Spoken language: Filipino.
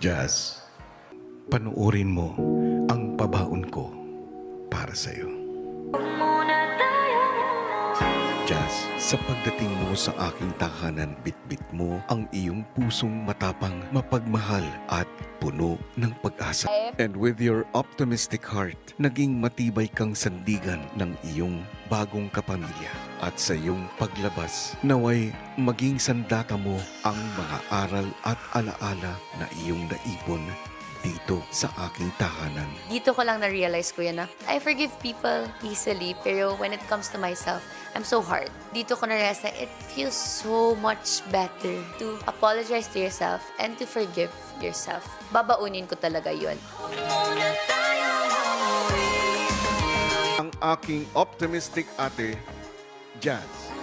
Jazz, panoorin mo ang pabaon ko para sa'yo. Jazz, sa pagdating mo sa aking tahanan, bitbit mo ang iyong pusong matapang, mapagmahal at puno ng pag-asa. And with your optimistic heart, naging matibay kang sandigan ng iyong bagong kapamilya. At sa iyong paglabas, naway maging sandata mo ang mga aral at alaala na iyong naipon dito sa aking tahanan. Dito ko lang na-realize ko yan na I forgive people easily, pero when it comes to myself, I'm so hard. Dito ko na-realize na it feels so much better to apologize to yourself and to forgive yourself. Babaunin ko talaga yun. Ang aking optimistic ate, Jazz.